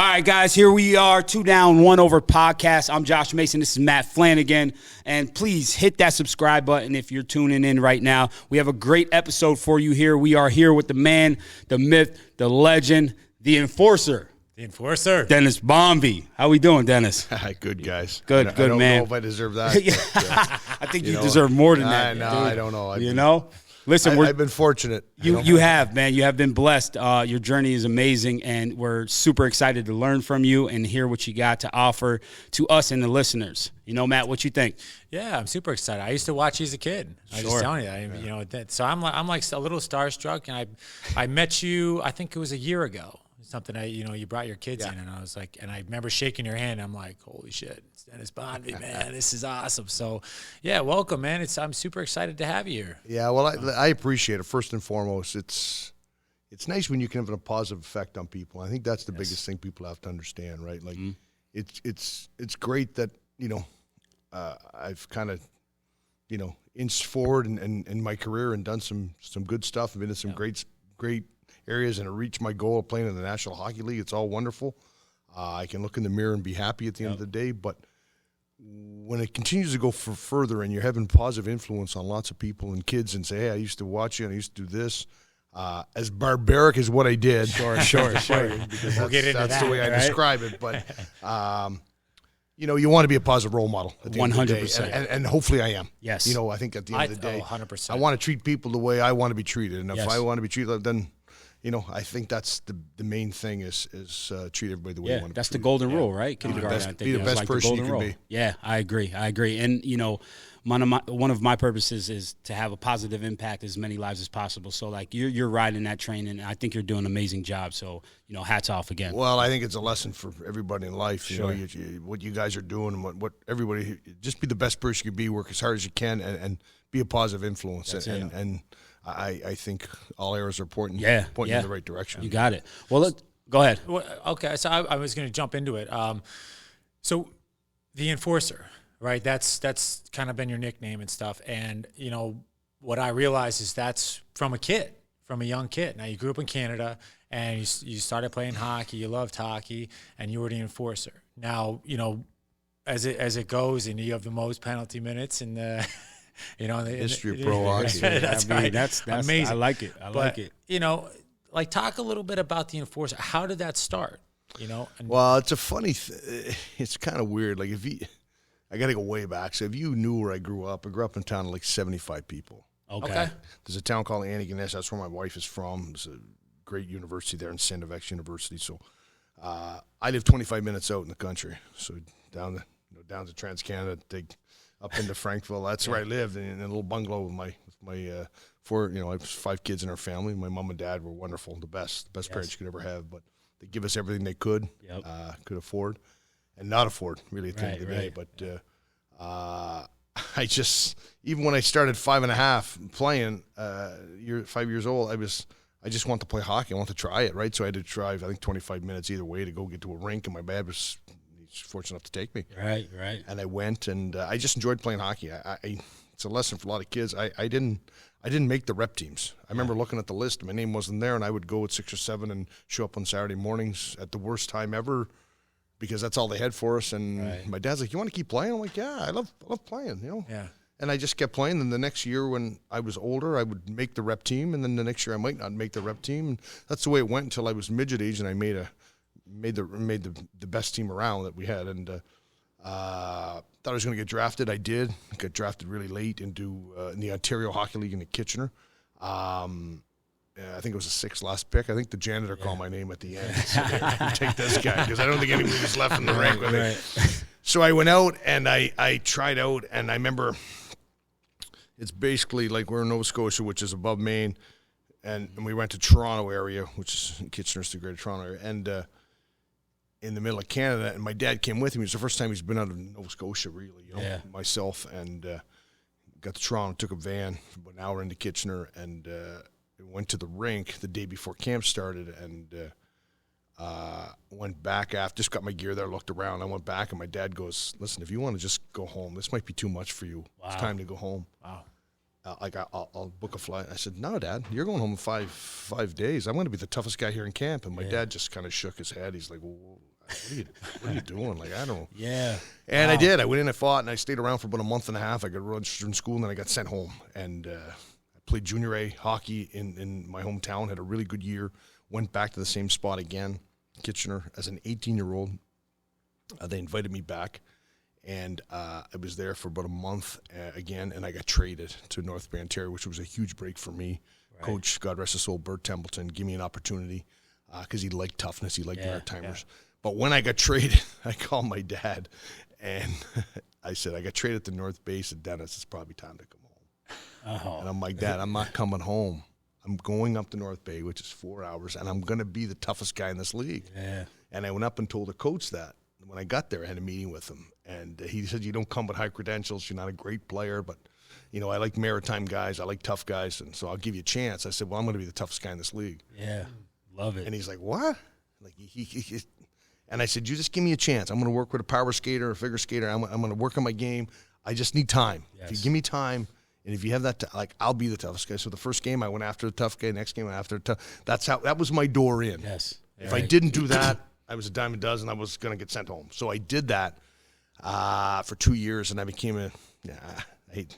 All right, guys, here we are, 2 Down, 1 Over podcast. I'm Josh Mason. This is Matt Flanagan. And please hit that subscribe button if you're tuning in right now. We have a great episode for you here. We are here with the man, the myth, the legend, the enforcer. The enforcer. Dennis Bonvie. How we doing, Dennis? Good, guys. Good, man. I don't know if I deserve that. I think you deserve more than that. No, I don't know. You know? Listen, I've been fortunate. You have, man. You have been blessed. Your journey is amazing, and we're super excited to learn from you and hear what you got to offer to us and the listeners. You know, Matt, what you think? Yeah, I'm super excited. I used to watch you as a kid. I just telling you, so I'm like a little starstruck, and I met you. I think it was a year ago. Something you brought your kids in, and I was like, and I remember shaking your hand. I'm like, holy shit, it's Dennis Bonvie, man, this is awesome. So, yeah, welcome, man. I'm super excited to have you here. Yeah, well, I appreciate it. First and foremost, it's nice when you can have a positive effect on people. I think that's the biggest thing people have to understand, right? Like, it's great that I've kind of inched forward in my career and done some good stuff. I've been in some great areas and reached my goal of playing in the National Hockey League. It's all wonderful. I can look in the mirror and be happy at the end of the day, but when it continues to go further and you're having positive influence on lots of people and kids and say, hey, I used to watch you and I used to do this, as barbaric as what I did. Sure. Because that's the way I describe it. But, you want to be a positive role model at the end of the day. 100%. And hopefully I am. Yes. I think at the end of the day, 100%. I want to treat people the way I want to be treated. And if I want to be treated, then I think that's the main thing is treat everybody the way you want to be treated. That's the golden rule, right? Be the best person you can be. Yeah, I agree. And, one of my purposes is to have a positive impact as many lives as possible. So, like, you're riding that train, and I think you're doing an amazing job. So, hats off again. Well, I think it's a lesson for everybody in life. Sure. What you guys are doing and what everybody – just be the best person you can be, work as hard as you can, and be a positive influence. And I think all arrows are pointing in the right direction. You got it. Well, go ahead. Well, okay, so I was going to jump into it. So the enforcer, right? That's kind of been your nickname and stuff. And what I realized is that's from a young kid. Now you grew up in Canada, and you started playing hockey. You loved hockey, and you were the enforcer. Now as it goes, and you have the most penalty minutes in the. The history of pro hockey. That's right. That's amazing. I like it. I like it. Talk a little bit about the enforcer. How did that start? Well, it's a funny. It's kind of weird. Like I got to go way back. So if you knew where I grew up in a town of like 75 people. Okay. There's a town called Antigonish. That's where my wife is from. It's a great university there in Sandvex University. So I live 25 minutes out in the country. So down to TransCanada, up into Frankville. That's where I lived in a little bungalow with my I have 5 kids in our family. My mom and dad were wonderful, the best parents you could ever have. But they give us everything they could afford, and not afford really at the end of the day. But I just, even when I started 5.5 playing, 5 years old, I just want to play hockey. I want to try it, right? So I had to drive, I think, 25 minutes either way to go get to a rink, and my dad was fortunate enough to take me. Right. And I went, and I just enjoyed playing hockey. It's a lesson for a lot of kids. I didn't make the rep teams. I remember looking at the list. My name wasn't there, and I would go at 6 or 7 and show up on Saturday mornings at the worst time ever because that's all they had for us. And my dad's like, "You want to keep playing?" I'm like, "Yeah, I love playing." Yeah. And I just kept playing. And the next year, when I was older, I would make the rep team, and then the next year I might not make the rep team. And that's the way it went until I was midget age, and I made the best team around that we had, and thought I was going to get drafted. I did. I got drafted really late into in the Ontario Hockey League in Kitchener. I think it was the 6th last pick. I think the janitor called my name at the end. So take this guy because I don't think anybody was left in the rink with me. So I went out and I tried out, and I remember it's basically like we're in Nova Scotia, which is above Maine, and we went to Toronto area, which is Kitchener's the Greater Toronto area, and in the middle of Canada, and my dad came with me. It was the first time he's been out of Nova Scotia, really, myself, and got to Toronto, took a van about an hour into Kitchener, and went to the rink the day before camp started, and went back after, just got my gear there, looked around. I went back, and my dad goes, "Listen, if you want to just go home, this might be too much for you. Wow. It's time to go home." Wow. I'll book a flight. I said, no, Dad, you're going home in five days. I'm going to be the toughest guy here in camp. And my dad just kind of shook his head. He's like, well, what are you doing? Like, I don't know. Yeah. And I did. I went in, I fought, and I stayed around for about a month and a half. I got registered in school, and then I got sent home. And I played junior A hockey in my hometown, had a really good year, went back to the same spot again, Kitchener, as an 18-year-old. They invited me back. And I was there for about a month again, and I got traded to North Bay, Ontario, which was a huge break for me. Right. Coach, God rest his soul, Bert Templeton, gave me an opportunity because he liked toughness. He liked Maritimers. Yeah. But when I got traded, I called my dad, and I said, I got traded to North Bay. He said, Dennis, it's probably time to come home. Oh. And I'm like, Dad, I'm not coming home. I'm going up to North Bay, which is 4 hours, and I'm going to be the toughest guy in this league. Yeah. And I went up and told the coach that. When I got there, I had a meeting with him, and he said, you don't come with high credentials. You're not a great player, but, I like maritime guys. I like tough guys, and so I'll give you a chance. I said, well, I'm going to be the toughest guy in this league. Yeah, love it. And he's like, what? Like and I said, you just give me a chance. I'm going to work with a power skater, a figure skater. I'm going to work on my game. I just need time. Yes. If you give me time, and if you have that, I'll be the toughest guy. So the first game, I went after the tough guy. Next game, I went after the tough. That was my door in. Yes. If I didn't do that, I was a dime a dozen. I was going to get sent home. So I did that for 2 years, and I became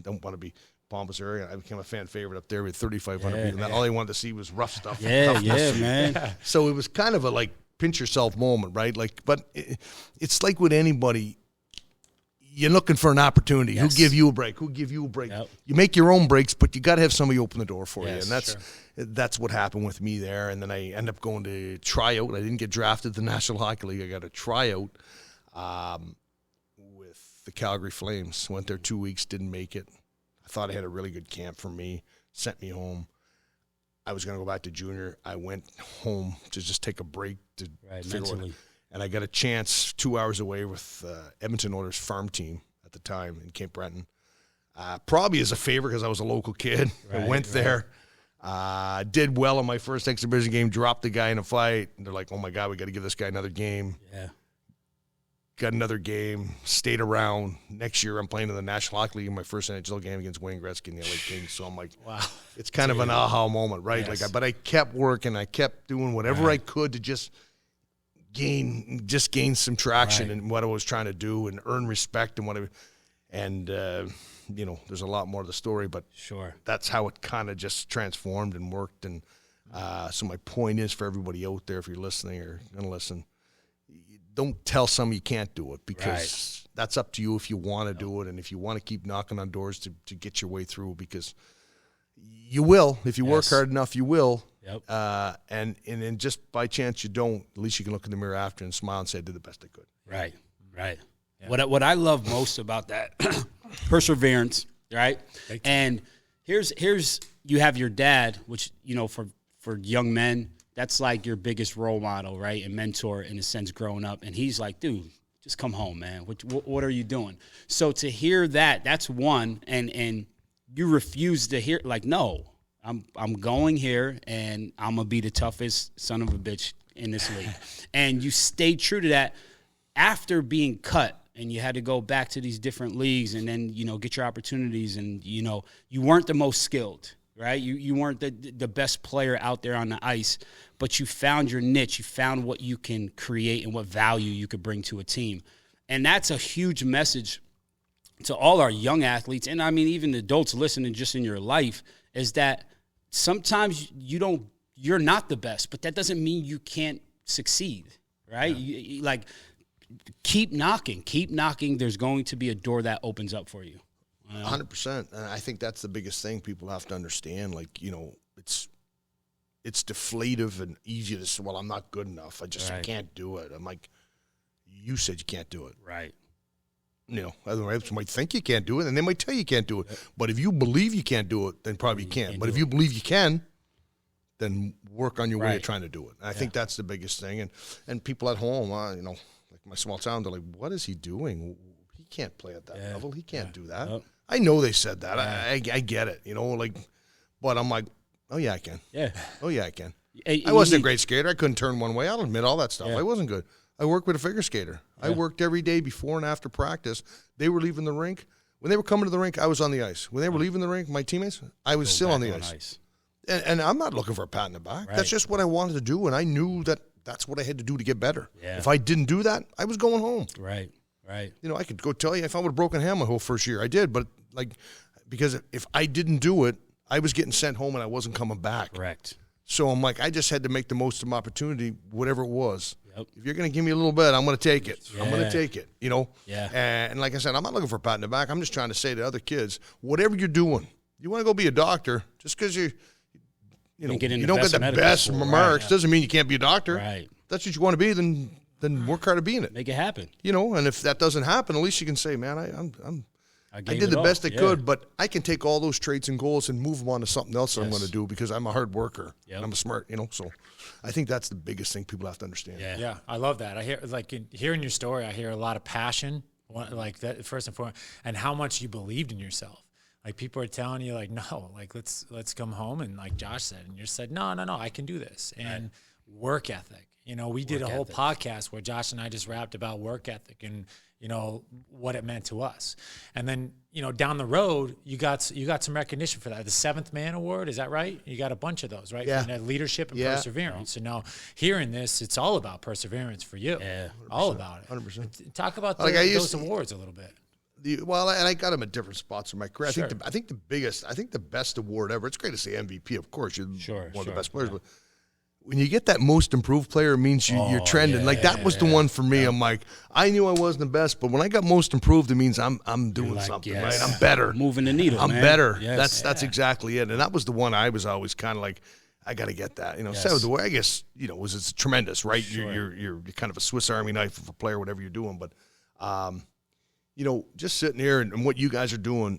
don't want to be pompous area. I became a fan favorite up there with 3,500 people. All I wanted to see was rough stuff. Yeah, man. So it was kind of a pinch yourself moment, right? But it's like with anybody. You're looking for an opportunity. Yes. Who give you a break? Yep. You make your own breaks, but you got to have somebody open the door for you, and that's what happened with me there. And then I ended up going to tryout. I didn't get drafted to the National Hockey League. I got a tryout with the Calgary Flames. Went there 2 weeks, didn't make it. I thought I had a really good camp for me. Sent me home. I was going to go back to junior. I went home to just take a break to figure out. And I got a chance 2 hours away with Edmonton Oilers farm team at the time in Cape Breton. Probably as a favor because I was a local kid. I went there. Did well in my first exhibition game, dropped the guy in a fight. And they're like, oh, my God, we got to give this guy another game. Yeah. Got another game, stayed around. Next year I'm playing in the National Hockey League in my first NHL game against Wayne Gretzky and the LA Kings. So I'm like, wow. It's kind of an aha moment, right? Yes. But I kept working. I kept doing whatever I could to just gain some traction in what I was trying to do and earn respect and whatever. And, there's a lot more to the story, but that's how it kind of just transformed and worked. And so my point is for everybody out there, if you're listening or going to listen, don't tell somebody you can't do it because that's up to you if you want to do it and if you want to keep knocking on doors to get your way through because you will. If you work hard enough, you will. Yep. And then just by chance you don't, at least you can look in the mirror after and smile and say, I did the best I could. Right. Yeah. What I love most about that, perseverance, right? And here's you have your dad, which, for young men, that's like your biggest role model, right, and mentor in a sense growing up. And he's like, dude, just come home, man. What are you doing? So to hear that's one, and you refuse to hear, no, I'm going here, and I'm going to be the toughest son of a bitch in this league. And you stayed true to that after being cut, and you had to go back to these different leagues and then, get your opportunities. And, you weren't the most skilled, right? You weren't the best player out there on the ice, but you found your niche. You found what you can create and what value you could bring to a team. And that's a huge message to all our young athletes, and I mean even adults listening just in your life, is that sometimes you're not the best, but that doesn't mean you can't succeed, right? Yeah. Keep knocking. There's going to be a door that opens up for you. 100%. And I think that's the biggest thing people have to understand. It's deflative and easy to say, well, I'm not good enough. I can't do it. I'm like, you said you can't do it. Right. Otherwise might think you can't do it, and they might tell you can't do it. But if you believe you can't do it, then probably you can. But if you believe you can, then work on your way of trying to do it. And I think that's the biggest thing. And people at home, like my small town, they're like, what is he doing? He can't play at that level. He can't do that. Yep. I know they said that. I get it, but I'm like, oh, yeah, I can. Yeah. Oh, yeah, I can. I wasn't a great skater. I couldn't turn one way. I'll admit all that stuff. Yeah. I wasn't good. I worked with a figure skater. Yeah. I worked every day before and after practice. They were leaving the rink. When they were coming to the rink, I was on the ice. When they were leaving the rink, my teammates, I was still on the ice. And I'm not looking for a pat in the back. Right. That's just what I wanted to do, and I knew that that's what I had to do to get better. Yeah. If I didn't do that, I was going home. Right. You know, I could go tell you if I would have broken hand my whole first year. I did, but because if I didn't do it, I was getting sent home and I wasn't coming back. Correct. So I'm like, I just had to make the most of my opportunity, whatever it was. Yep. If you're going to give me a little bit, I'm going to take it. Yeah. I'm going to take it, you know? Yeah. And like I said, I'm not looking for a pat in the back. I'm just trying to say to other kids, whatever you're doing, you want to go be a doctor, just because you don't get the best marks doesn't mean you can't be a doctor. Right. If that's what you want to be, then work hard at being it. Make it happen. You know, and if that doesn't happen, at least you can say, man, I did the best I could, but I can take all those traits and goals and move them on to something else that I'm going to do because I'm a hard worker. Yep. And I'm a smart, you know. So I think that's the biggest thing people have to understand. Yeah, I love that. I hear, hearing your story, I hear a lot of passion, like that first and foremost, and how much you believed in yourself. Like people are telling you, like, no, like let's come home, and like Josh said, and you said, no, I can do this, and work ethic. You know, we did a whole podcast where Josh and I just rapped about work ethic and, you know, what it meant to us. And then, you know, down the road, you got some recognition for that. The 7th Man Award, is that right? You got a bunch of those, right? Yeah. For leadership and perseverance. So now hearing this, it's all about perseverance for you. Yeah. All about it. 100%. Talk about those awards a little bit. And I got them at different spots in my career. Sure. I think the best award ever, it's great to say MVP, of course. You're one of the best players, but when you get that most improved player, it means you're trending. That was the one for me. I'm like, I knew I wasn't the best, but when I got most improved, it means I'm doing something, right? I'm better. Moving the needle, I'm better. That's exactly it. And that was the one I was always kind of like, I got to get that. You know, so the way, I guess, you know, it's tremendous, right? Sure. You're kind of a Swiss Army knife of a player, whatever you're doing. But, you know, just sitting here and what you guys are doing,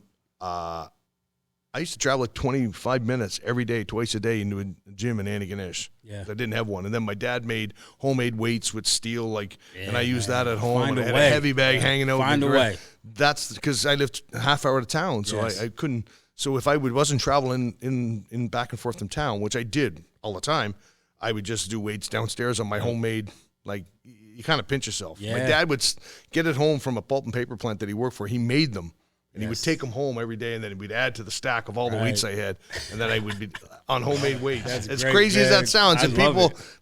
I used to travel like 25 minutes every day, twice a day into a gym in Antigonish. Yeah. I didn't have one. And then my dad made homemade weights with steel, and I used that at home. And I had a heavy bag hanging out. Find a way. That's because I lived a half hour out of town, so I couldn't. So if I wasn't traveling in back and forth from town, which I did all the time, I would just do weights downstairs on my homemade, like, you kind of pinch yourself. Yeah. My dad would get it home from a pulp and paper plant that he worked for. He made them. And he would take them home every day, and then we'd add to the stack of all the weights I had, and then I would be on homemade weights. As crazy as that sounds, and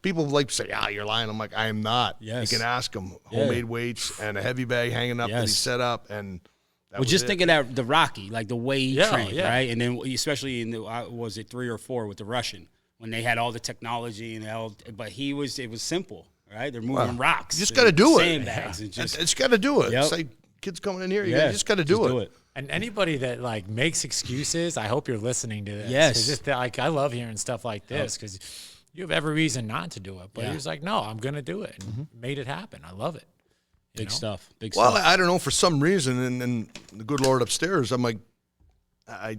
people like to say, you're lying. I'm like, I am not. Yes. You can ask him. Homemade weights and a heavy bag hanging up that he set up, and just thinking that the Rocky, like the way he trained, right? And then especially in was it 3 or 4 with the Russian when they had all the technology but it was simple, right? They're moving rocks. You just got to do it. Sandbags. It's got to do it. It's like kids coming in here. You just got to do it. And anybody that like makes excuses, I hope you're listening to this. Yes. Just like I love hearing stuff like this because you have every reason not to do it. But he was like, no, I'm going to do it. And made it happen. I love it. Big stuff. Well, I don't know, for some reason, and the good Lord upstairs, I'm like, I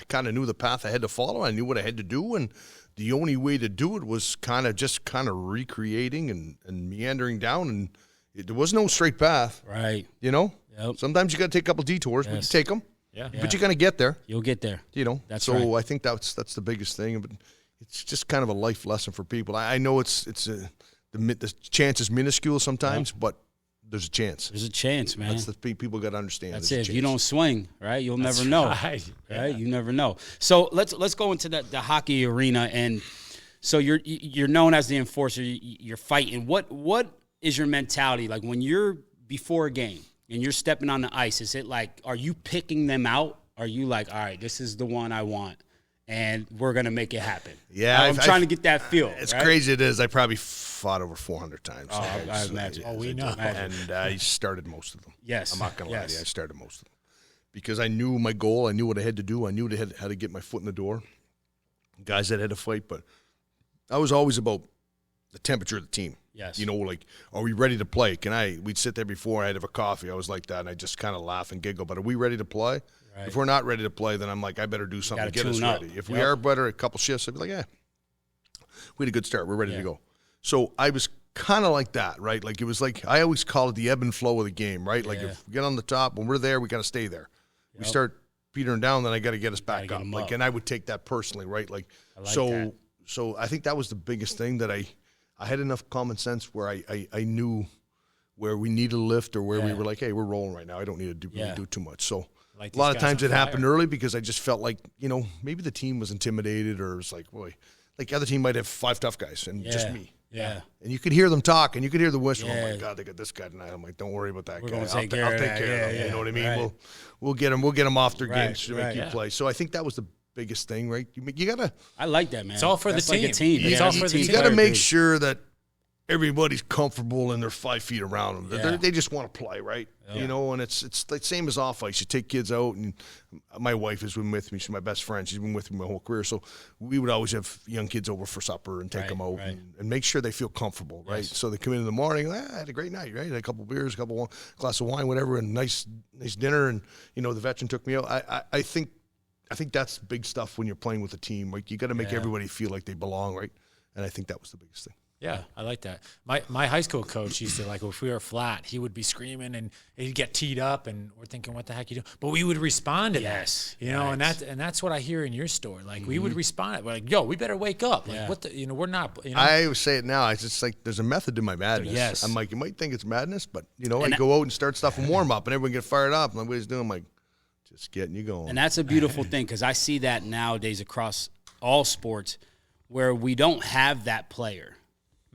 kind of knew the path I had to follow. I knew what I had to do. And the only way to do it was kind of recreating and meandering down. And there was no straight path. Right. You know? Yep. Sometimes you got to take a couple detours, but you take them. Yeah. But you're going to get there. You'll get there. You know? That's so right. I think that's the biggest thing. But it's just kind of a life lesson for people. I know the chance is minuscule sometimes, but there's a chance. There's a chance, man. That's the thing people got to understand. That's it. If you don't swing, right, you'll never know. Right? You never know. So let's go into the hockey arena. And so you're known as the enforcer. You're fighting. What is your mentality like when you're before a game and you're stepping on the ice? Is it like, are you picking them out? Are you like, all right, this is the one I want, and we're going to make it happen? Yeah. I'm trying to get that feel. It's crazy it is. I probably fought over 400 times. I imagine. We know. And I started most of them. Yes. I'm not going to lie to you. I started most of them because I knew my goal. I knew what I had to do. I knew how to get my foot in the door. Guys that had to fight, but I was always about the temperature of the team. Yes. You know, like, are we ready to play? We'd sit there before I'd have a coffee. I was like that, and I just kind of laugh and giggle. But are we ready to play? Right. If we're not ready to play, then I'm like, I better do something to get us ready. If we are better, a couple shifts, I'd be like, we had a good start. We're ready to go. So I was kind of like that, right? Like, it was like, I always call it the ebb and flow of the game, right? Like, if we get on the top, when we're there, we got to stay there. We start petering down, then I got to get us back up. Like, and I would take that personally, right? Like, so I think that was the biggest thing that I had enough common sense where I knew where we needed a lift or where we were like, hey, we're rolling right now. I don't need to do too much. So Like a lot of times it happened early because I just felt like, maybe the team was intimidated or it's like, boy, like the other team might have 5 tough guys and just me. Yeah. And you could hear them talk and you could hear the whistle. Oh my God, they got this guy tonight. I'm like, don't worry about that guy. I'll take care of him. You know what I mean? We'll get them off their games to make you play. So I think that was the biggest thing, right? You gotta. I like that, man. It's all for the team. Like a team. It's all for the team. You gotta make sure that everybody's comfortable and they're 5 feet around them. Yeah. They just want to play, right? Yeah. And it's the same as off ice. You take kids out, and my wife has been with me. She's my best friend. She's been with me my whole career. So we would always have young kids over for supper and take them out and make sure they feel comfortable, right? Yes. So they come in the morning, I had a great night, right? Had a couple beers, glass of wine, whatever, and nice dinner. And, the veteran took me out. I think that's big stuff when you're playing with a team. Like, you got to make everybody feel like they belong, right? And I think that was the biggest thing. Yeah, I like that. My high school coach used to, like, if we were flat, he would be screaming and he'd get teed up, and we're thinking, what the heck you doing? But we would respond to that, and that's what I hear in your story. Like, we would respond. We're like, yo, we better wake up. Like, what the, we're not. I always say it now. It's just like there's a method to my madness. Yes. I'm like, you might think it's madness, but I go out and start stuff and warm up, and everyone get fired up. And what he's doing, I'm like, just getting you going. And that's a beautiful thing, because I see that nowadays across all sports, where we don't have that player.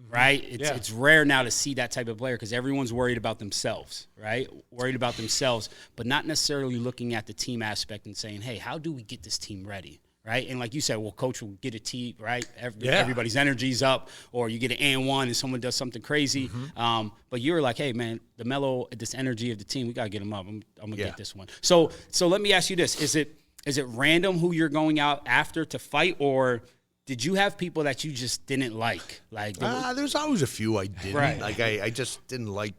Right? It's rare now to see that type of player because everyone's worried about themselves, right? Worried about themselves, but not necessarily looking at the team aspect and saying, hey, how do we get this team ready? Right? And like you said, well, coach will get a tee, right? Everybody's energy's up, or you get an and one and someone does something crazy. But you're like, hey, man, this energy of the team, we got to get them up. I'm going to get this one. So let me ask you this. Is it random who you're going out after to fight, or did you have people that you just didn't like? Like, there's always a few I didn't. Right. Like, I just didn't like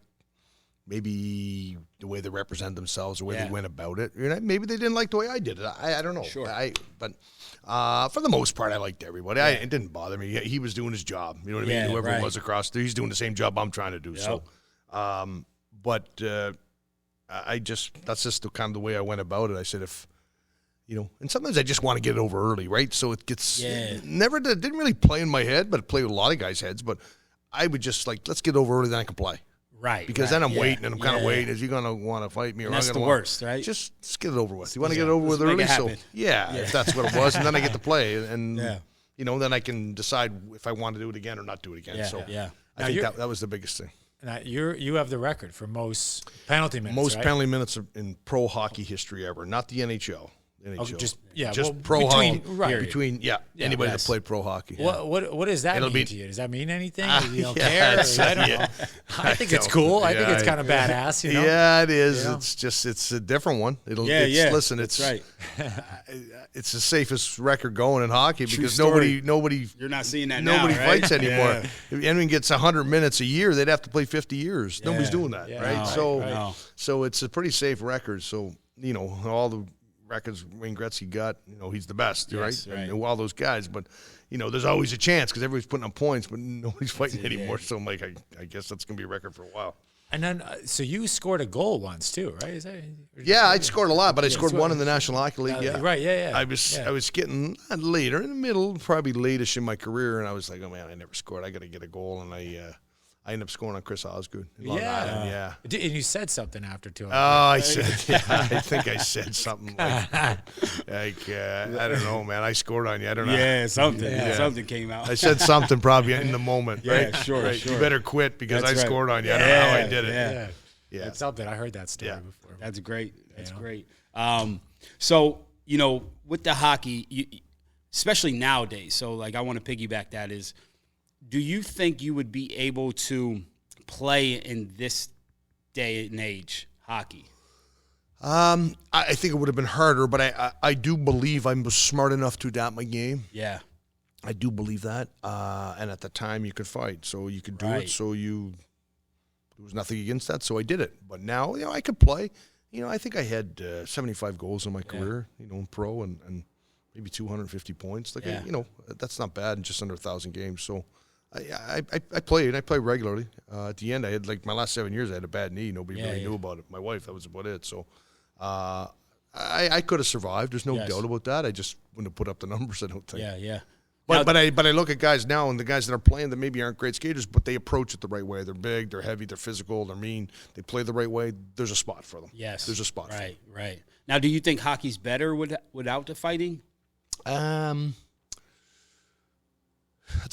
maybe the way they represent themselves, the way they went about it. Maybe they didn't like the way I did it. I don't know. Sure. But for the most part, I liked everybody. It didn't bother me. He was doing his job. You know what I mean? Whoever it was across there, he's doing the same job I'm trying to do. Yep. So, that's just the kind of the way I went about it. I said, and sometimes I just want to get it over early, right? So it gets didn't really play in my head, but it played with a lot of guys' heads. But I would just like, let's get it over early, then I can play. Right. Because then I'm waiting, and I'm kind of waiting. Is he going to want to fight me? Or that's the worst, right? Just get it over with. You want to get it over with early? So, if that's what it was. And then I get to play. And, then I can decide if I want to do it again or not do it again. I think that was the biggest thing. Now you have the record for most penalty minutes, Most penalty minutes in pro hockey history ever, not the NHL. Just pro hockey. Anybody that yes. played pro hockey. What does that mean to you? Does that mean anything? You don't care? I don't know. I think it's cool. I think it's kind of badass. Yeah, it is. It's a different one. Listen, it's right. It's the safest record going in hockey because nobody. You're not seeing that. Nobody now, right? fights anymore. If anyone gets 100 minutes a year, they'd have to play 50 years. Nobody's doing that, right? So it's a pretty safe record. So all the records Wayne Gretzky got, he's the best, right? And all those guys, but there's always a chance because everybody's putting up points, but nobody's fighting anymore. So I'm like, I guess that's gonna be a record for a while. And then, so you scored a goal once too, right? I scored a lot, but I scored one in the National Hockey League. Right. I was getting later in the middle, probably late-ish in my career, and I was like, oh man, I never scored. I got to get a goal, and I ended up scoring on Chris Osgood. And you said something after too. I think I said something like I don't know, man. I scored on you. I don't know. Yeah, something came out. I said something probably in the moment, right? Sure. You better quit because I scored on you. I don't know how I did it. Yeah. That's something. I heard that story before. That's great. That's great. So, with the hockey, especially nowadays, so like I want to piggyback that is, do you think you would be able to play in this day and age hockey? I think it would have been harder, but I do believe I was smart enough to adapt my game. Yeah. I do believe that. And at the time you could fight, so you could do it. So there was nothing against that, so I did it. But now, I could play. I think I had 75 goals in my career, in pro and maybe 250 points. Like, that's not bad in just under 1,000 games. So I played. I play regularly. At the end, I had my last 7 years. I had a bad knee. Nobody really knew about it. My wife. That was about it. So I could have survived. There's no doubt about that. I just wouldn't have put up the numbers. I don't think. Yeah. But I look at guys now, and the guys that are playing that maybe aren't great skaters, but they approach it the right way. They're big, they're heavy, they're physical, they're mean. They play the right way. There's a spot for them. Yes, there's a spot. For them. Right. Now, do you think hockey's better without the fighting? That's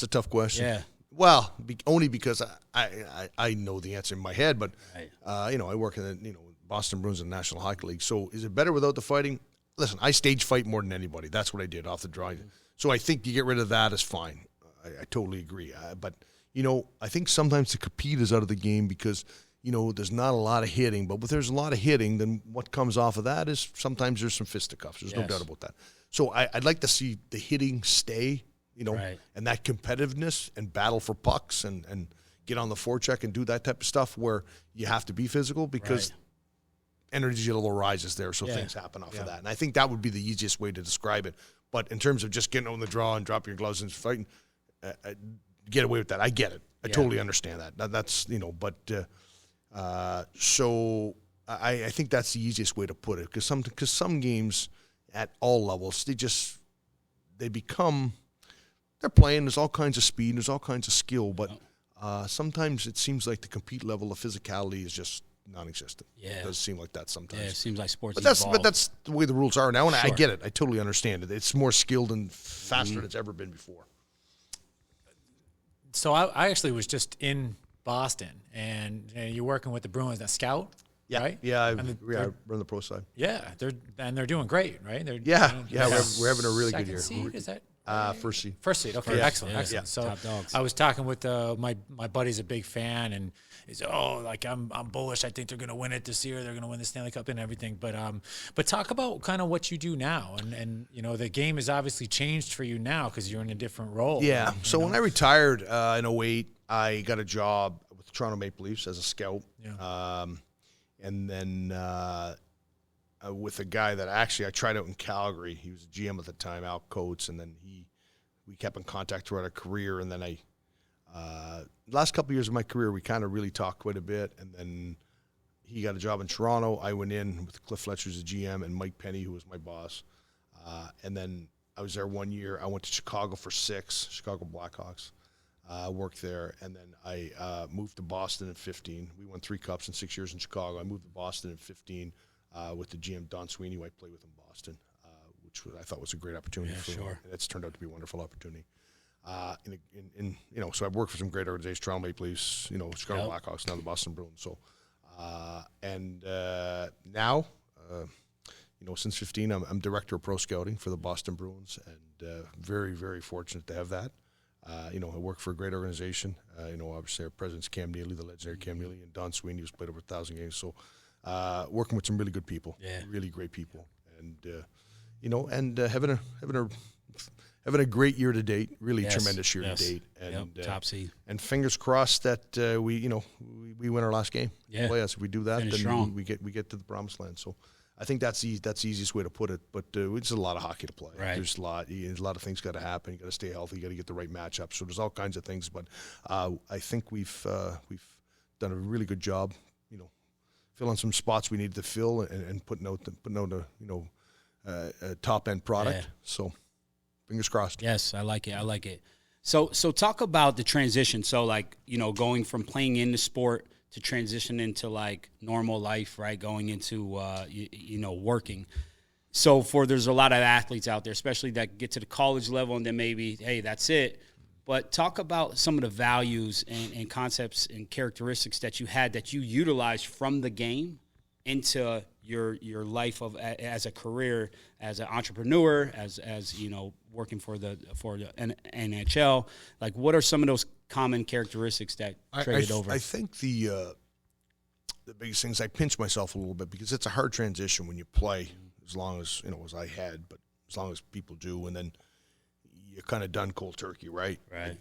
a tough question. Yeah. Well, only because I know the answer in my head, but Right. I work in the Boston Bruins in the National Hockey League. So is it better without the fighting? Listen, I stage fight more than anybody. That's what I did off the draw. So I think you get rid of that is fine. I totally agree. But I think sometimes the compete is out of the game because there's not a lot of hitting. But if there's a lot of hitting, then what comes off of that is sometimes there's some fisticuffs. There's no doubt about that. So I'd like to see the hitting stay. Right. And that competitiveness and battle for pucks and get on the forecheck and do that type of stuff where you have to be physical because energy level rises there, so things happen off of that. And I think that would be the easiest way to describe it. But in terms of just getting on the draw and dropping your gloves and fighting, get away with that. I get it. I totally understand that. That's, but so I think that's the easiest way to put it because some games at all levels, they become... They're playing. There's all kinds of speed. There's all kinds of skill. But sometimes it seems like the compete level of physicality is just non-existent. Yeah. It does seem like that sometimes. Yeah, it seems like sports But that's the way the rules are now, and I get it. I totally understand it. It's more skilled and faster than it's ever been before. So I actually was just in Boston, and you're working with the Bruins, that scout, right? Yeah, I run the pro side. Yeah, they're doing great, right? We're having a really good year. Seed, is that? First seed. First seed. Okay, excellent. Yeah. So Top dogs. I was talking with my buddy's a big fan, and he's I'm bullish. I think they're going to win it this year. They're going to win the Stanley Cup and everything. But talk about kind of what you do now, and the game has obviously changed for you now because you're in a different role. Yeah. So when I retired in 2008, I got a job with the Toronto Maple Leafs as a scout. Yeah. And then. With a guy that actually I tried out in Calgary. He was a GM at the time, Al Coates, and then we kept in contact throughout our career. And then last couple of years of my career, we kind of really talked quite a bit. And then he got a job in Toronto. I went in with Cliff Fletcher as a GM and Mike Penny, who was my boss. And then I was there 1 year. I went to Chicago for 6, Chicago Blackhawks. Worked there, and then I moved to Boston in 15. We won 3 cups in 6 years in Chicago. I moved to Boston in 15. With the GM Don Sweeney, who I played with in Boston, which I thought was a great opportunity. And it's turned out to be a wonderful opportunity. So I've worked for some great organizations, Toronto Maple Leafs, Chicago Blackhawks, now the Boston Bruins. So, now, since 15, I'm director of pro scouting for the Boston Bruins, and very, very fortunate to have that. I work for a great organization. Obviously our president's Cam Neely, the legendary Cam Neely, and Don Sweeney, who's played over 1,000 games. So. Working with some really good people, really great people, and having a great year to date, really tremendous year to date, and top seed. And fingers crossed that we win our last game. Yeah, playoffs. If we do that, then strong. we get to the promised land. So I think that's the easiest way to put it. But it's a lot of hockey to play. Right. There's a lot of things got to happen. You got to stay healthy. You got to get the right matchup. So there's all kinds of things. But I think we've done a really good job. Filling some spots we needed to fill and putting out a top end product. Yeah. So, fingers crossed. Yes, I like it. So talk about the transition. So going from playing in the sport to transition into like normal life, right? Going into working. So there's a lot of athletes out there, especially that get to the college level and then maybe, hey, that's it. But talk about some of the values and concepts and characteristics that you had that you utilized from the game into your life as a career, as an entrepreneur, as working for the NHL. Like, what are some of those common characteristics that traded over? I think the biggest things, I pinch myself a little bit because it's a hard transition when you play, as long as as I had, but as long as people do, and then. You're kind of done cold turkey, right? Right.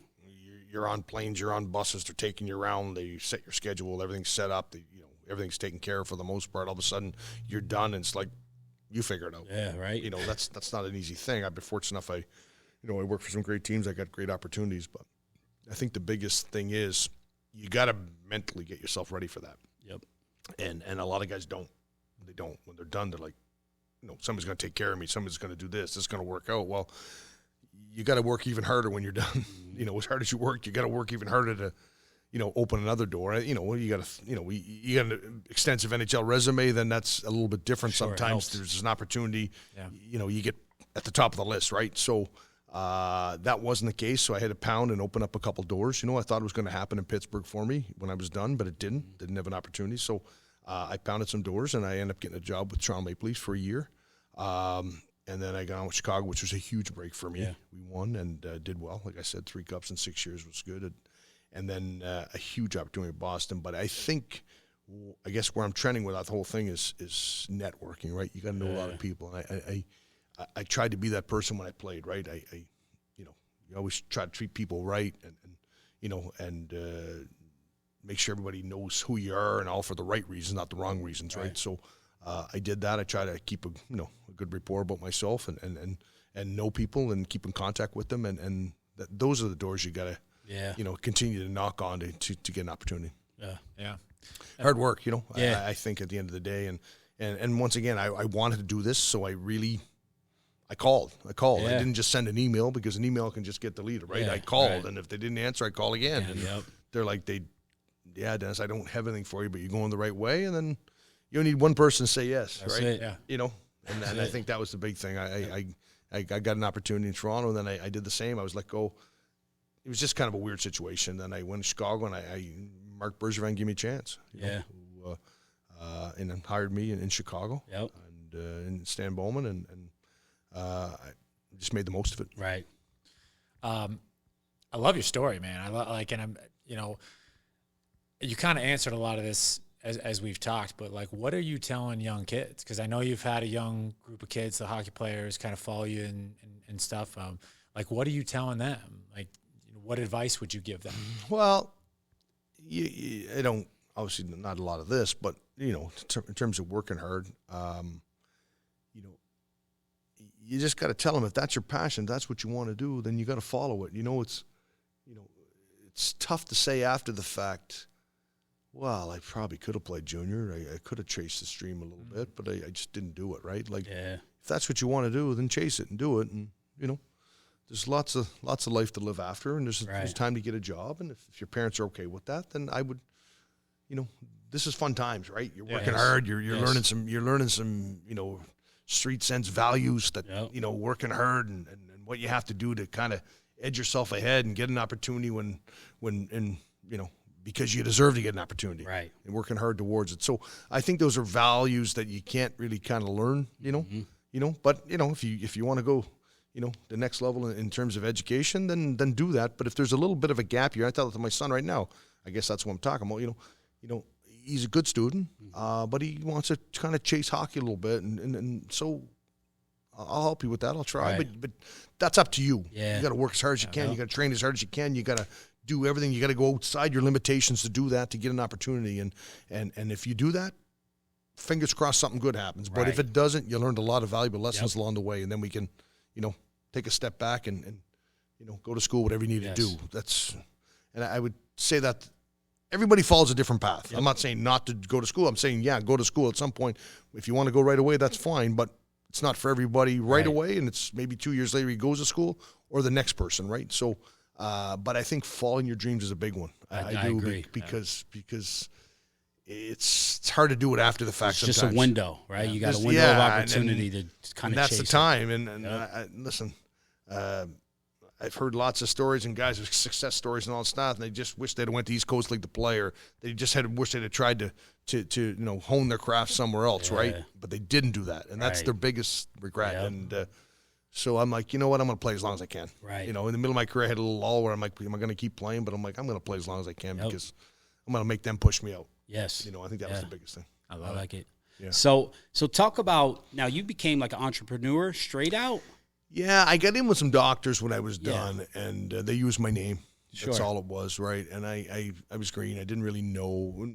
You're on planes, you're on buses, they're taking you around, they set your schedule, everything's set up, everything's taken care of for the most part. All of a sudden, you're done, and it's like, you figure it out. Yeah, right. That's not an easy thing. I've been fortunate enough, I work for some great teams, I got great opportunities, but I think the biggest thing is you got to mentally get yourself ready for that. Yep. And a lot of guys don't. They don't. When they're done, they're like, somebody's going to take care of me, somebody's going to do this is going to work out. Well, you got to work even harder when you're done. You know, as hard as you work, you got to work even harder to, you know, open another door. You know, you got to, you know, you got an extensive NHL resume, then that's a little bit different. Sure, sometimes there's an opportunity, you know, you get at the top of the list, right? So that wasn't the case. So I had to pound and open up a couple doors. You know, I thought it was going to happen in Pittsburgh for me when I was done, but it didn't. Didn't have an opportunity. So I pounded some doors, and I ended up getting a job with Toronto Maple Leafs for a year. And then I got on with Chicago, which was a huge break for me. Yeah. We won and did well. Like I said, 3 cups in 6 years was good. And then a huge opportunity in Boston. But I think, I guess where I'm trending with that whole thing is networking, right? You got to know a lot of people. And I tried to be that person when I played, right? I you know, you always try to treat people right and you know, and make sure everybody knows who you are and all for the right reasons, not the wrong reasons, right? So I did that. I try to keep a good rapport about myself and know people and keep in contact with them. And those are the doors you got to, you know, continue to knock on to get an opportunity. Yeah. Hard work, you know. Yeah. I think at the end of the day, and once again, I wanted to do this, so I called. Yeah. I didn't just send an email because an email can just get deleted, right? Yeah, I called, right. and if they didn't answer, I call again. And they're like, Dennis, I don't have anything for you, but you're going the right way, and then you need one person to say yes, That's right? it. Yeah. You know, and I think that was the big thing. I got an opportunity in Toronto, and then I did the same. I was let go. It was just kind of a weird situation. Then I went to Chicago, and Mark Bergevin gave me a chance. And then hired me in Chicago. Yep. And Stan Bowman, and I just made the most of it. Right. I love your story, man. And I'm, you know, you kind of answered a lot of this as we've talked, but like, what are you telling young kids? Because I know you've had a young group of kids, the hockey players, kind of follow you and stuff. Like, what are you telling them? Like, what advice would you give them? Well, I don't, obviously not a lot of this, but, you know, in terms of working hard, you know, you just got to tell them if that's your passion, that's what you want to do, then you got to follow it. You know, it's tough to say after the fact, well, I probably could have played junior. I could have chased the stream a little bit, but I just didn't do it, right? Like, if that's what you want to do, then chase it and do it. And, you know, there's lots of life to live after, and there's time to get a job. And if your parents are okay with that, then I would, you know, this is fun times, right? You're working hard. You're learning some, you know, street sense values that, you know, working hard and what you have to do to kind of edge yourself ahead and get an opportunity when, you know, because you deserve to get an opportunity, right? And working hard towards it. So I think those are values that you can't really kind of learn, you know, you know. But you know, if you want to go, you know, the next level in terms of education, then do that. But if there's a little bit of a gap here, I tell it to my son right now. I guess that's what I'm talking about. You know, he's a good student, but he wants to kind of chase hockey a little bit, and so I'll help you with that. I'll try, but that's up to you. Yeah. You got to work as hard as you can. You got to train as hard as you can. You got to do everything. You got to go outside your limitations to do that, to get an opportunity. And if you do that, fingers crossed something good happens. But if it doesn't, you learned a lot of valuable lessons along the way, and then we can, you know, take a step back and you know, go to school, whatever you need to do. And I would say that everybody follows a different path. I'm not saying not to go to school. I'm saying, go to school at some point. If you want to go right away, that's fine. But it's not for everybody right away, and it's maybe 2 years later he goes to school, or the next person, right? So, but I think following your dreams is a big one. I do agree. because it's hard to do it after the fact. It's just a window, right? You got a window of opportunity to kind of that's chase the time. And listen, I've heard lots of stories and guys with success stories and all that stuff, and they just wish they'd went to East Coast League to play, or they just wish they'd have tried to you know, hone their craft somewhere else, right? But they didn't do that, and that's their biggest regret. And so I'm like, you know what? I'm going to play as long as I can. Right. You know, in the middle of my career, I had a little lull where I'm like, am I going to keep playing? But I'm like, I'm going to play as long as I can because I'm going to make them push me out. Yes. You know, I think that was the biggest thing. I like it. Yeah. So talk about, now you became like an entrepreneur straight out. Yeah, I got in with some doctors when I was done, and they used my name. That's all it was, right? And I was green. I didn't really know.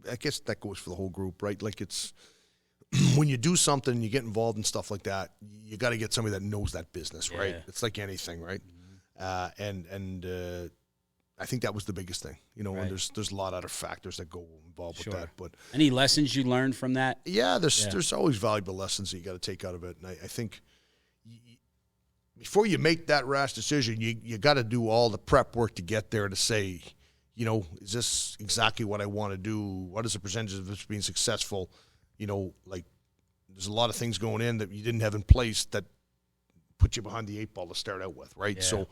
I guess that goes for the whole group, right? Like, it's when you do something and you get involved in stuff like that, you got to get somebody that knows that business, right? It's like anything, right? And I think that was the biggest thing, you know. And there's a lot of other factors that go involved with that. But any lessons you learned from that? Yeah, there's always valuable lessons that you got to take out of it, and I think before you make that rash decision, you got to do all the prep work to get there to say, is this exactly what I want to do? What is the percentage of this being successful? Like there's a lot of things going in that you didn't have in place that put you behind the 8 ball to start out with, right? Yeah. So,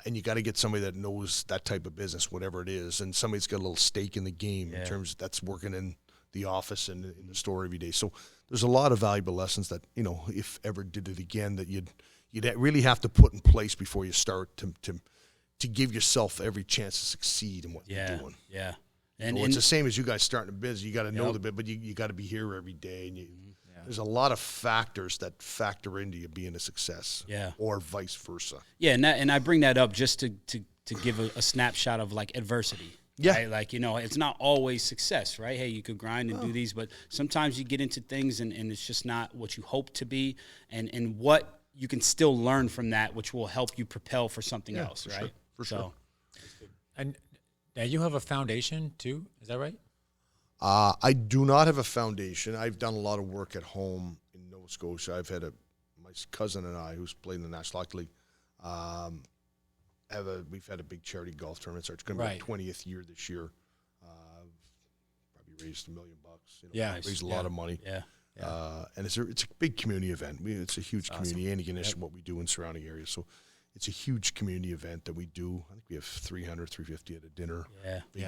and you got to get somebody that knows that type of business, whatever it is, and somebody's got a little stake in the game in terms of that's working in the office and in the store every day. So there's a lot of valuable lessons that, if ever did it again, that you'd really have to put in place before you start to give yourself every chance to succeed in what you're doing. Yeah. And it's the same as you guys starting a business. You got to know the bit, but you got to be here every day. And there's a lot of factors that factor into you being a success, or vice versa. Yeah, and I bring that up just to give a snapshot of like adversity. Yeah. Right? Like, it's not always success, right? Hey, you could grind and do these, but sometimes you get into things and it's just not what you hope to be, and what you can still learn from that, which will help you propel for something else, right? Sure. For sure. And now you have a foundation too, is that right? I do not have a foundation. I've done a lot of work at home in Nova Scotia. I've had my cousin and I, who's played in the National Hockey League, we've had a big charity golf tournament. So it's going to be our 20th year this year. Probably raised $1 million. Raised a lot of money. Yeah. And it's a big community event. It's a huge community. Antigonish and what we do in surrounding areas. So it's a huge community event that we do. I think we have 300, 350 at a dinner. Yeah. Big,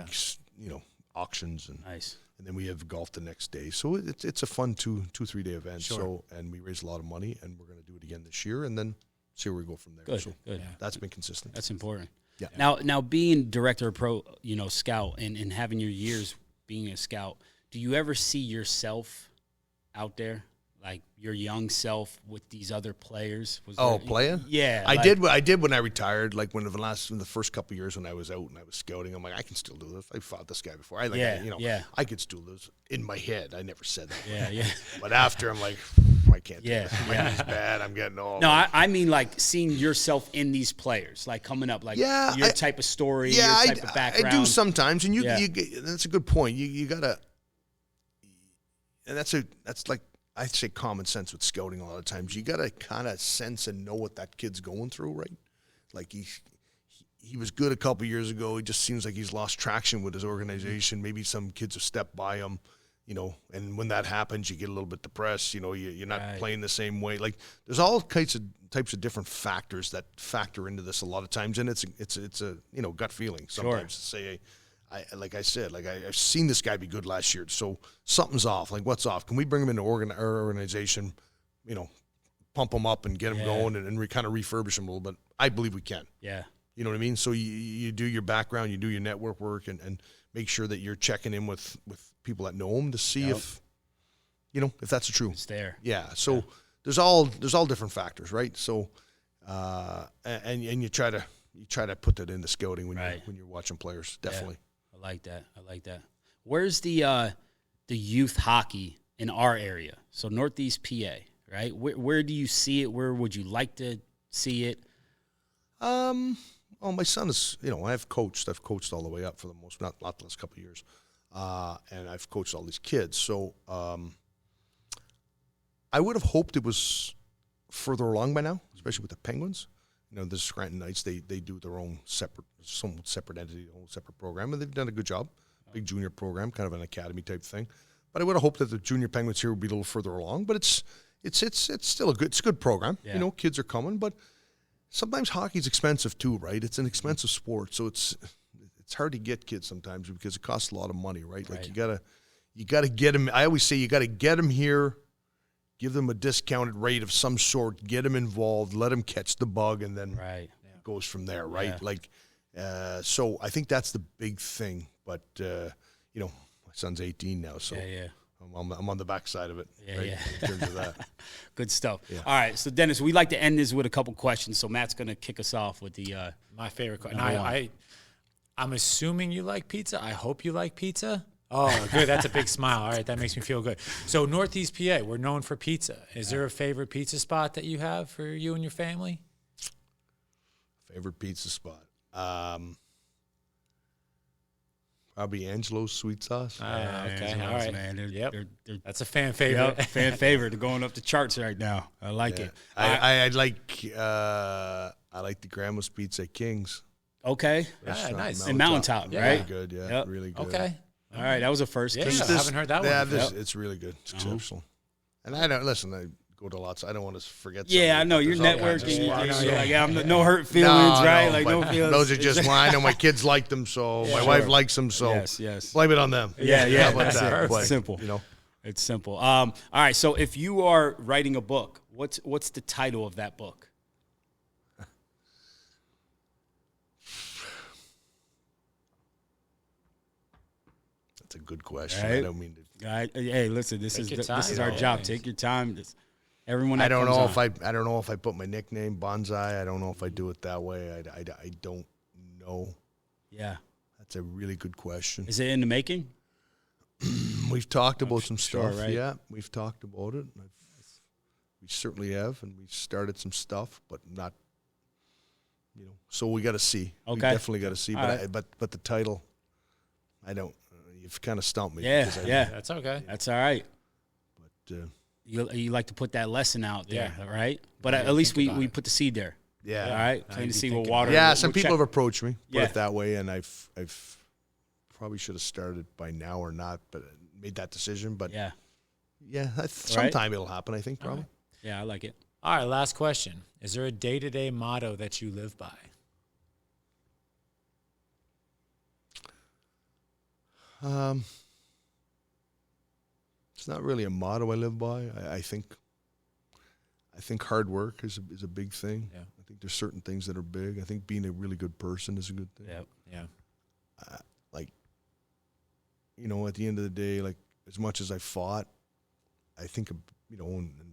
auctions and nice. And then we have golf the next day. So it's a fun 2-3 day event. Sure. So, and we raise a lot of money, and we're going to do it again this year, and then see where we go from there. Good. So Good. That's been consistent. That's important. Yeah. Now being director of pro, scout and having your years being a scout, do you ever see yourself out there, like your young self with these other players? Playing? Yeah. I did when I retired, like in the first couple of years when I was out and I was scouting. I'm like, I can still do this. I fought this guy before. I could still do this. In my head, I never said that. Yeah. But after, I'm like, I can't do this. My knee's bad. I'm getting old. No, I mean like seeing yourself in these players, like coming up, like your type of story, your type of background. I do sometimes, and that's a good point. You gotta, and that's like I say common sense with scouting a lot of times. You gotta kind of sense and know what that kid's going through, right? Like he was good a couple years ago. He just seems like he's lost traction with his organization. Maybe some kids have stepped by him. And when that happens, you get a little bit depressed. You're not playing the same way. Like there's all types of different factors that factor into this a lot of times, and it's a gut feeling sometimes to say, I've seen this guy be good last year, so something's off. Like what's off? Can we bring him into our organization? Pump him up and get him going, and kind of refurbish him a little bit. I believe we can. Yeah. You know what I mean? So you do your background, you do your network work, and make sure that you're checking in with people that know him to see if that's true. It's there. Yeah. So there's all different factors, right? So and you try to put that into scouting when you're watching players. Definitely. Yeah. I like that. Where's the youth hockey in our area? So Northeast PA, right? Where do you see it? Where would you like to see it? My son is, I've coached all the way up for the most, not the last couple of years. And I've coached all these kids. So, I would have hoped it was further along by now, especially with the Penguins. The Scranton Knights, they do their own somewhat separate entity, their own separate program, and they've done a good job. Big junior program, kind of an academy type thing. But I would have hoped that the junior Penguins here would be a little further along. But it's still a good program. Yeah. Kids are coming, but sometimes hockey's expensive too, right? It's an expensive sport, so it's hard to get kids sometimes because it costs a lot of money, right? Like you gotta get them. I always say you gotta get them here, give them a discounted rate of some sort, get them involved, let them catch the bug, and then it goes from there, right? Yeah. Like, so I think that's the big thing. But my son's 18 now, so I'm on the backside of it. In terms of that. Good stuff. Yeah. All right, so Dennis, we like to end this with a couple questions. So Matt's going to kick us off with the my favorite question. I'm assuming you like pizza. I hope you like pizza. Oh, good. That's a big smile. All right, that makes me feel good. So Northeast PA, we're known for pizza. Is there a favorite pizza spot that you have for you and your family? Favorite pizza spot? Probably Angelo's sweet sauce. Okay, Angelo's, all right. man. They're That's a fan favorite. Yep, fan favorite. They're going up the charts right now. I like it. I like the Grandma's Pizza at King's. Okay. Nice. In Mountaintop, Yeah. right? Really good, yeah. Yep. Really good. Okay. All right, that was a first. Yeah, King's. I haven't heard that one before. It's really good. It's exceptional. And I go to lots. I don't want to forget. Yeah, I know. You're There's all kinds of networking. spots. Like, no hurt feelings, right? Like, no but feelings. those are just I know my kids like them, so my wife likes them, so Yes. blame it on them. Yeah. How about That's that? it. But, It's simple. You know, It's simple. All right, so if you are writing a book, what's the title of that book? that's a good question. Right. I don't mean to. Hey, listen, this Take your is time. our Yeah. job. Take your time. Everyone. That I don't comes know on. I don't know if I put my nickname Bonsai. I don't know if I do it that way. I don't know. Yeah. That's a really good question. Is it in the making? We've talked about some sure, stuff. right? Yeah, we've talked about it. We certainly have, and we've started some stuff, but not. So we got to see. Okay. We definitely got to see. All But right. but the title, I don't. You've kind of stumped me. Yeah, because yeah. That's okay. That's all right. But You like to put that lesson out there, Yeah. right? But at least think about we it. put the seed there. yeah, All right, Now playing you to be see what thinking water. about yeah. we'll Some people check. have approached me, put Yeah. it that way, and I've probably should have started by now or not, but made that decision. But Yeah, sometime it'll happen. I think probably. yeah, I like it. All right, last question. Is there a day-to-day motto that you live by? It's not really a motto I live by. I think hard work is a big thing. Yeah. I think there's certain things that are big. I think being a really good person is a good thing. Yep. Yeah. At the end of the day, like as much as I fought, I think and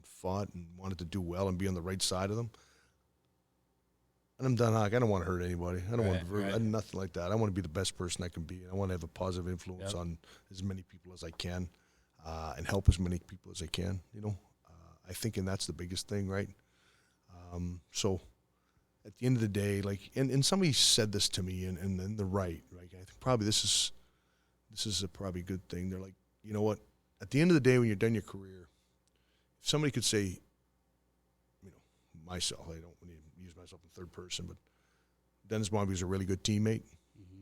fought and wanted to do well and be on the right side of them. And I'm done. Like, I don't want to hurt anybody. I don't want Right. nothing like that. I want to be the best person I can be. And I want to have a positive influence Yep. on as many people as I can, and help as many people as I can. I think, and that's the biggest thing, right? So, at the end of the day, like, and somebody said this to me, and they're right. Right? I think probably this is a probably good thing. They're like, you know what? At the end of the day, when you're done your career, if somebody could say, myself, I don't want to use myself in third person, but Dennis Bonvie is a really good teammate.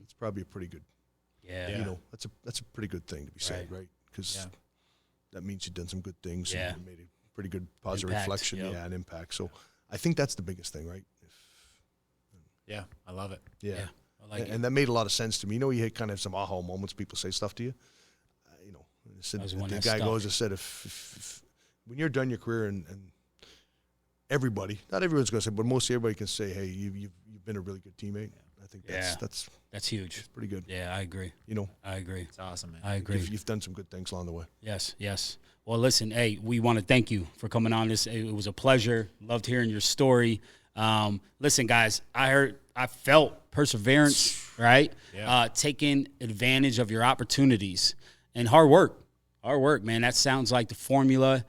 It's probably a pretty good, Yeah. that's a pretty good thing to be said, right? Because that means you've done some good things. Yeah. And you made a pretty good positive Impact, reflection, yep. and impact. So I think that's the biggest thing, right? Yeah, I love it. Yeah. I like it. And that made a lot of sense to me. You kind of have some aha moments. People say stuff to you. was one The that guy stuck. goes and said, if when you're done your career, and everybody, not everyone's going to say, but mostly everybody can say, hey, you've been a really good teammate. I think That's huge. pretty good. Yeah, I agree. I agree. It's awesome, man. I agree. You've done some good things along the way. Yes. Well, listen, hey, we want to thank you for coming on this. It was a pleasure. Loved hearing your story. Listen, guys, I felt perseverance, right? Yeah. Taking advantage of your opportunities and hard work. Hard work, man. That sounds like the formula.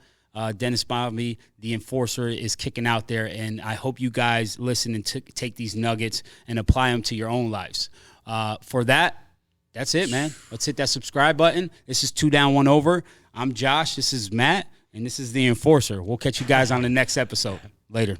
Dennis Bonvie, the Enforcer, is kicking out there, and I hope you guys listen and take these nuggets and apply them to your own lives. For that's it, man. Let's hit that subscribe button. This is 2 Down, 1 Over. I'm Josh. This is Matt, and this is the Enforcer. We'll catch you guys on the next episode. Later.